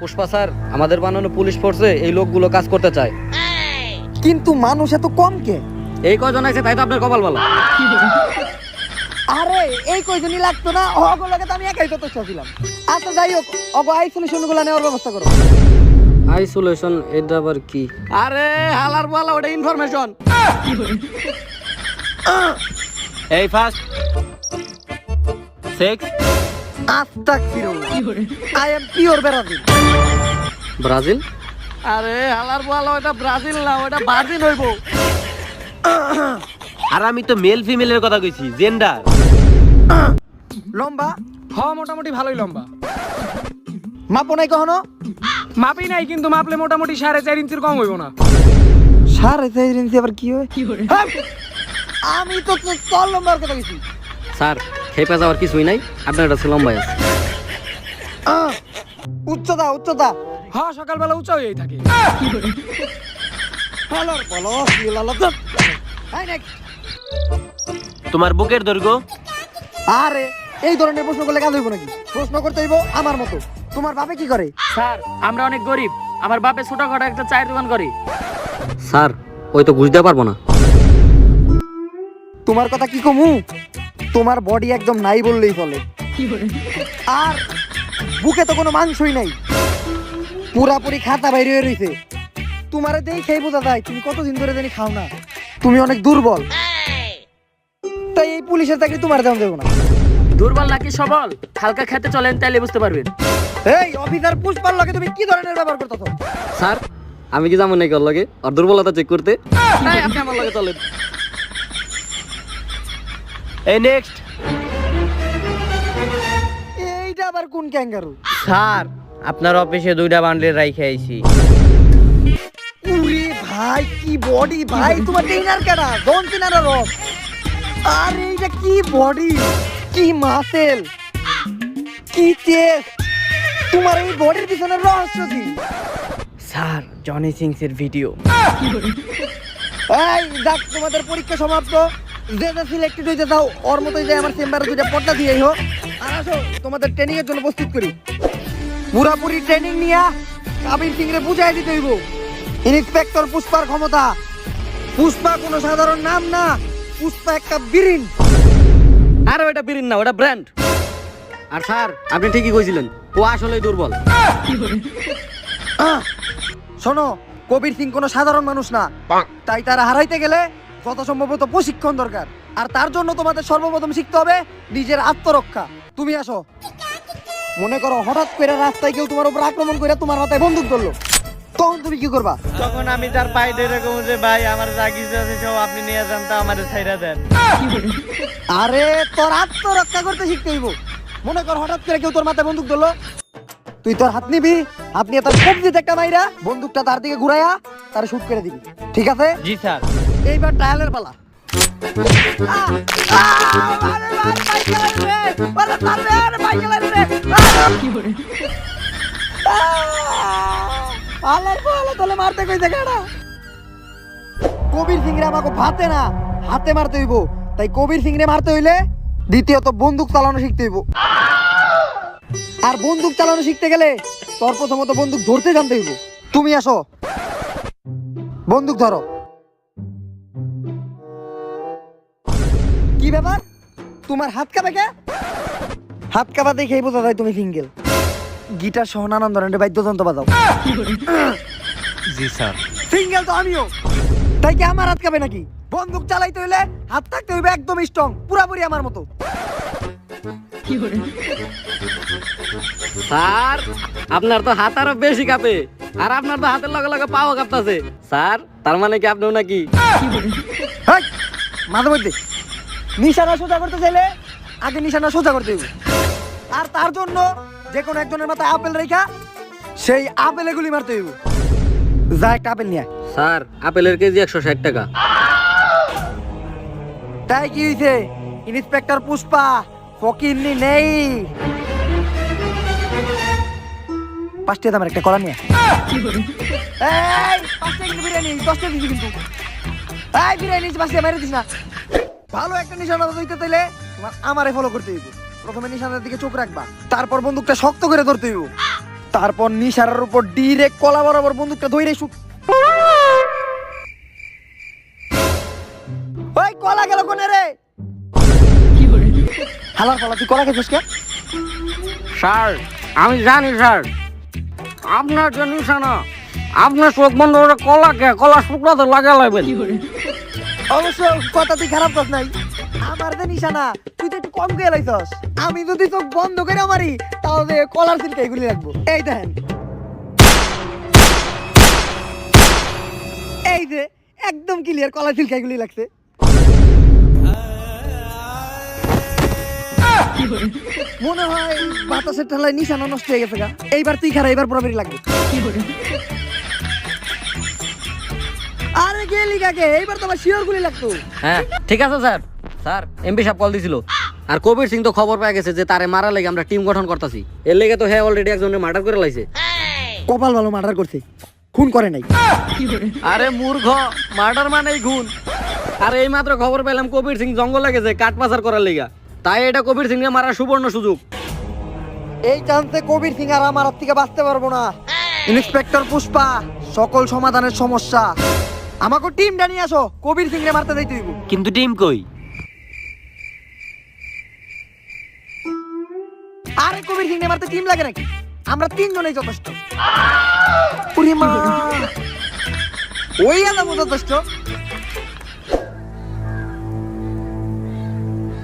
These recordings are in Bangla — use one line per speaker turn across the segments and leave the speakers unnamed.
পুষ্পা স্যার, আমাদের বানানো পুলিশ ফোর্সে এই লোকগুলো কাজ করতে চায়,
কিন্তু মানুষ এত কম কে?
এই কজন আছে তাই তো আপনার কপাল ভালো।
আরে এই কয়জনই লাগতো না, ওগুলোকে তো আমি একাই যথেষ্ট ছিলাম। আচ্ছা যাই হোক, আইসোলেশন গুলো নেওয়ার ব্যবস্থা করো।
আইসোলেশন এটা আবার কি? আরে হালার বলা, ওটা ইনফরমেশন।
এই ফার্স্ট 6
আস্তাগফিরুল্লাহ, I am pure Brazil.
Brazil? আরে হালার বলা, ওটা ব্রাজিল না, ওটা ভার্জিন হইব।
আর আমি তো মেল ফিমেলের কথা কইছি, জেন্ডার।
লম্বা
মোটামুটি ভালোই লম্বা।
মাপো নাই কখনো?
মাপি নাই, কিন্তু মাপলে মোটামুটি 4.5 ইঞ্চির কম হইব না।
4.5 ইঞ্চি আবার কি হয়? হ্যাঁ, আমি তো তোর লম্বার কথা কইছি।
স্যার, খেপে যাওয়ার কিছুই নাই, আপনার কাছে লম্বাই আছে।
উচ্চতা উচ্চতা
সকালবেলা উঁচা হয়েই থাকে।
ফলর বলো লালা। Hi next.
তোমার বুকের দৈর্ঘ্য?
আরে এই ধরনের প্রশ্ন করলে কাজ হইব নাকি? প্রশ্ন করতে হইব আমার মতো। তোমার বাপে কি করে?
স্যার, আমরা অনেক গরিব, আমার বাপে ছোটখাটো একটা চায়ের দোকান করে।
স্যার, ওই তো বুঝতে পারবো না।
তোমার কথা কি কমু? তোমার বডি একদম নাই বললেই চলে। আর বুকে তো কোনো মাংসই নাই, পুরাপুরি খাতা বাইরে হয়ে রইছে। তোমারে দেখেই বোঝা যায় তুমি কতদিন ধরে জানি খাও না। তুমি অনেক দুর্বল, তাই এই পুলিশের চাকরি তোমার দেওয়া দেবো না।
দুর্বল নাকি সবল, হালকা খেতে চলেন, তাইলে বুঝতে পারবেন।
এই অফিসার পুষ্পার লগে তুমি কি ধরনের ব্যবহার করতেছো?
স্যার, আমি কি যাবো নাকি ওর লগে আর দুর্বলতা চেক করতে? নাই, আপনি আমার লগে চলেন।
এই নেক্সট।
এইটা আবার কোন ক্যাঙ্গারু?
স্যার, আপনার অফিসে 2টা বান্ডেল রাইখে আইছি।
উরে ভাই, কি বডি ভাই! তোমার ট্রেনার কেডা? জন সিনার রক। আরে এইটা কি বডি, কি মাসেল, কি চেস্ট! তোমার এই বডির পিছনে রহস্য কি?
স্যার, জনি সিংস এর ভিডিও।
এই যাক, তোমাদের পরীক্ষা সমাপ্ত। যে যে সিলেক্টেড হইতে যাও, ওর মতোই যে আমার চেম্বারে 2টা পর্দা দিয়েই হোক। আর আসো, তোমাদের ট্রেনিং এর জন্য প্রস্তুত করি। পুরাপুরি ট্রেনিং নিয়া কাবিন সিং রে বুঝাই দিতে হইব ইন্সপেক্টর পুষ্পার ক্ষমতা। পুষ্পা কোনো সাধারণ নাম না, পুষ্পা একটা বীরিন।
আরে ওটা বিরিন না, ওটা ব্র্যান্ড। আর স্যার, আপনি ঠিকই কইছিলেন, ও আসলেই দুর্বল।
শোনো, কবির সিং কোনো সাধারণ মানুষ না, তাই তারা হারাইতে গেলে যত সম্ভবত প্রশিক্ষণ দরকার। আর তার জন্য তোমাদের সর্বপ্রথম শিখতে হবে নিজের আত্মরক্ষা। তুমি আসো। মনে করো হঠাৎ করে রাস্তায় কেউ তোমার উপর আক্রমণ করে তোমার মাথায় বন্দুক ধরলো, তখন তুমি কি করবা?
তখন আমি তার পায়ে ধরে কমু যে ভাই, আমার যা কিছু আছে সব আপনি নিয়ে যান, তা আমারে ছাইরা দেন।
আরে তোর আত্মরক্ষা করতে শিখতে হইব। মনে কর হঠাৎ করে কেউ তোর মাথায় বন্দুক ধরলো, তুই তোর হাত নিবি, হাত নিয়ে তার কবজিতে একটা মাইরা বন্দুকটা তার দিকে ঘুরাইয়া তার শুট করে দিবি, ঠিক আছে?
জি স্যার।
এইবার ট্রায়ালের পালা। মারতে কইছে কেডা? কবির সিং রে আমাকে ভাতে না, হাতে মারতে হইব। তাই কবির সিং রে মারতে হইলে দ্বিতীয়ত বন্দুক চালানো শিখতে হইব। আর বন্দুক চালানো শিখতে গেলে তোর প্রথমত বন্দুক ধরতে জানতে হইব। তুমি আসো, বন্দুক ধরো। কি ব্যাপার, তোমার হাত কাঁপে কে? হাত কাঁপা দেখেই বোঝা যায় তুমি সিঙ্গেল। গিটার সহ নানান ধরনের বাদ্যযন্ত্র বাজাও।
জি স্যার।
সিঙ্গেল তো আমিও, তাই কি আমার হাত কাঁপে নাকি? বন্দুক চালাইতে হইলে হাত থাকতে হইবে একদম স্ট্রং, পুরাপুরি আমার মতো।
স্যার, আপনার তো হাত আরো বেশি কাঁপে, আর আপনার তো হাতের লগে লগে পাও কাঁপতাছে। স্যার, তার মানে কি আপনিও নাকি?
হেই, মাঝে মধ্যে নিশানা সোজা করতে চাইলে আগে নিশানা সোজা করতে হইবে। আর তার জন্য যে কোনো একজনের মাথায় আপেল রেখা সেই আপেলে গুলি মারতে হইব। যা একটা আপেল নিয়ে আয়।
স্যার, আপেলের কেজি 160 টাকা।
তাই কি হইছে? ইন্সপেক্টর পুষ্পা ফকিরনি নেই। 5 টাকা দামের একটা কলা নিয়ে আয়। এই 5 টাকা কিন্তু বিরিয়ানি, 10 টাকা দিবি কিন্তু। এই বিরিয়ানি 5 টাকা মেরে দিস না। ভালো একটা নিশানা দিতে চাইলে তোমার আমারে ফলো করতে হইব। প্রথমে নিশানার দিকে চোখ রাখবা, তারপর বন্দুকটা শক্ত করে ধরতে হইব। তারপর নিশারার উপর ডিরেক্ট কলা বরাবর বন্দুকটা ধরে শুট। ওই কলা গেল কোনে রে? হালার পালা, তুই কলা খেছিস কে?
স্যার আমি জানি স্যার, আপনার যে নিশানা, আপনার চোখ বন্ধ করে কলা শুকনাতে লাগা লাগবেন।
অবশ্য কথা তুই খারাপ কাজ নাই, আমার যে নিশানা তুই তো একটু কম খেয়ে লাইছস। আমি যদি চোখ বন্ধ করে মারি তাহলে কলার সিলকা এগুলি রাখবো। এই দেখেন, এই যে একদম ক্লিয়ার কলার সিলকা এগুলি লাগছে। মনে হয় বাতাসের ঠেলায় নিশানা নষ্ট হয়ে গেছে গা। এইবার তুই খারা, এবার পুরোপুরি লাগবে। আরে গেলি কাকে, এইবার তো আমার শিওর গুলি লাগতো।
হ্যাঁ ঠিক আছে স্যার। স্যার এমপি সাহেব কল দিছিল, আর কবির সিং তো খবর পেয়ে গেছে যে তারে মারা লেগে আমরা টিম গঠন করতেছি। এর লেগে তো হ্যাঁ অলরেডি একজনের মার্ডার করে লাইছে।
কপাল ভালো, মার্ডার করছে, খুন করে নাই।
আরে মূর্খ, মার্ডার মানেই খুন। আর এই মাত্র খবর পেলাম কবির সিং জঙ্গলে গেছে কাঠ পাচার করার লেগা, তাই এটা কবির সিং এর মারার সুবর্ণ সুযোগ।
এই চান্সে কবির সিং আর আমার হাত থেকে বাঁচতে পারবো না। ইন্সপেক্টর পুষ্পা, সকল সমাধানের সমস্যা। আমাকে টিমটা নিয়ে আসো, কবির সিং রে মারতে যাইতে হইব।
কিন্তু টিম কই?
আরে কবির সিং রে মারতে টিম লাগে নাকি? আমরা তিনজনেই যথেষ্ট। ওরে মা, ওই আলামো যথেষ্ট।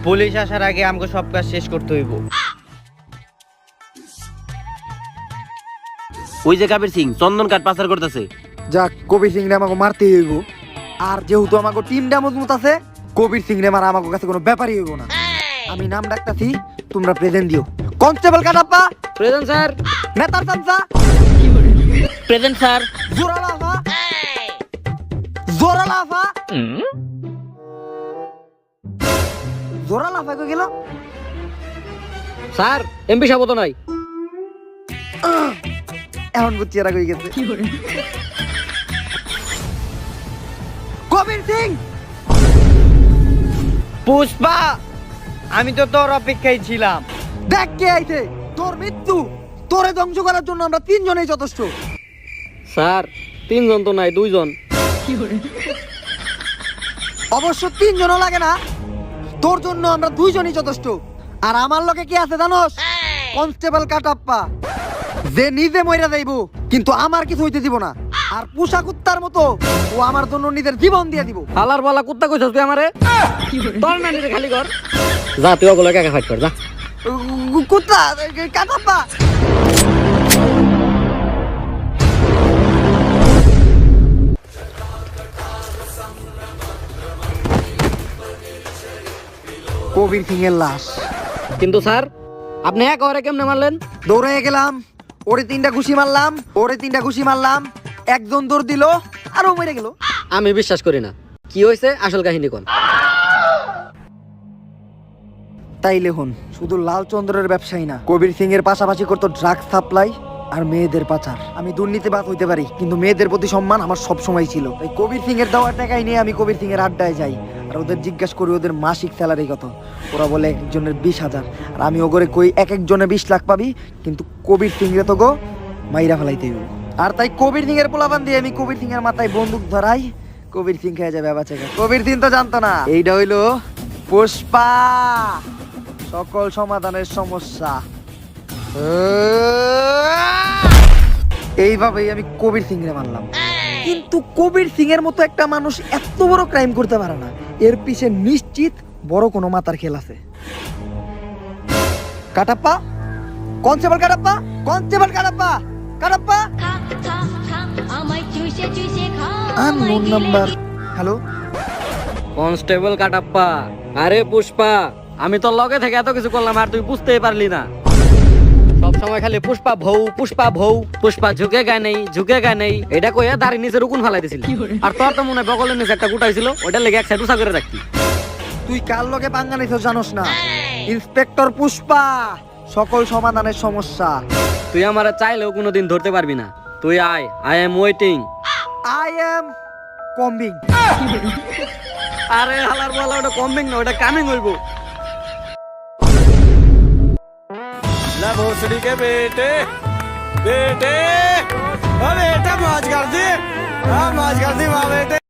পুলিশ আসার আগে আমাকে সব কাজ শেষ করতে হইব।
ওই যে কাবির সিং চন্দন কাঠ পাচার করতেছে।
যাক, কবির সিং রে আমাকে মারতে হইব। আর যেহেতু আমাকে টিমটা মজবুত আছে, কবির সিং রে মারা আমার কাছে কোনো ব্যাপারই হইব না। আমি নাম ডাকতাছি, তোমরা প্রেজেন্ট দিও। Constable Kattappa
present sir.
নেতার চামচা
প্রেজেন্ট স্যার।
জোরালাফা জোরালাফা জোরালাফা কই গেল?
স্যার এমপি সাহেব তো নাই।
এখন বুঝছি এরা কই গেছে। কবির সিং,
পুষ্পা, আমি তো তোর অপেক্ষায় ছিলাম।
দেখ কে আইছে। তোর মৃত্যু, তোরে ধ্বংস করার জন্য আমরা তিনজনেই যথেষ্ট।
স্যার তিনজন তো নাই, দুইজন।
অবশ্য তিনজনও লাগে না, তোর জন্য আমরা দুইজনই যথেষ্ট। আর আমার লগে কি আছে জানোস? কনস্টেবল কাটাপ্পা, যে নিজে মইরা যাইব কিন্তু আমার কিছু হইতে দিব না। আর পুষা কুত্তার মতো ও আমার জন্য নিজের জীবন দিয়ে দিব।
হালার বালা কুত্তা কইছস তুই আমারে? তোর নানিরে খালি কর। যা তুই ওগুলো একা ফাইট কর, যা।
কুত্তা কাটাপ্পা। কবির সিং এর লাশ।
কিন্তু স্যার আপনি এক ওরে কেমনে মারলেন?
দৌড়ে গেলাম, ওরে তিনটা ঘুষি মারলাম, ওরে তিনটা ঘুষি মারলাম, একজন দৌড় দিল আর ও মরে গেল।
আমি বিশ্বাস করি না। কি হয়েছে আসল কাহিনী কোন?
তাইলে হন, শুধু লালচন্দ্রের ব্যবসায়ী না, কবির সিং এর পাশাপাশি করতো ড্রাগস সাপ্লাই আর মেয়েদের পাচার। আমি দুর্নীতিবাদ হইতে পারি, কিন্তু মেয়েদের প্রতি সম্মান আমার সব সময় ছিল। তাই কবির সিং এর দেওয়া টাকাই নিয়ে আমি কবির সিং এর আড্ডায় যাই আর ওদের জিজ্ঞাসা করি ওদের মাসিক স্যালারি কত। ওরা বলে এক একজনের 20,000। আর আমি ওগরে কই এক একজনে 20 লাখ পাবি, কিন্তু কবির সিং রে তো গো মাইরা ফেলাইতে হইব। আর তাই কবির সিং এর পোলাপান দিয়ে আমি কবির সিং এর মাথায় বন্দুক ধরাই। কবির সিং খেয়ে যাবে বাবা চেকা। কবির সিং তো জানতো না এইটা হইলো পুষ্পা, সকল সমাধানের সমস্যা। এইভাবেই আমি কবির সিং রে মানলাম। কিন্তু কবির সিং এর মতো একটা মানুষ এত বড় ক্রাইম করতে পারে না, এর পিছে নিশ্চিত বড় কোনো মাথার খেল আছে। Kattappa, constable Kattappa, constable Kattappa, Kattappa. Unknown number. Hello
constable Kattappa. আরে পুষ্পা, আমি তোর লগে থেকে এত কিছু করলাম আর তুই বুঝতেই পারলি না। সব সময় খালি পুষ্পা ভৌ, পুষ্পা ভৌ, পুষ্পা ঝুঁকে গায় নেই, ঝুঁকে গায় নেই, এটা কইয়া দাড়ি নিচে রুকুন ফালাই দিছিল। আর তোর তো মনে হয় বগলের নিচে একটা গুটাইছিল, ওটার লেগে এক সাইড উঁচা করে রাখতি।
তুই কার লগে পাঙ্গা নিছ জানোস না? ইন্সপেক্টর পুষ্পা, সকল সমাধানের সমস্যা।
তুই আমারে চাইলেও কোনোদিন ধরতে পারবি না। তুই আয়, I am waiting.
I am combing.
আরে হালার বলা, ওটা কমিং না, ওটা কামিং হইব।
লা ভোসড়ি কে বেটে,
बेटे मौज कर दी हाँ मौज कर दी वाह बेटे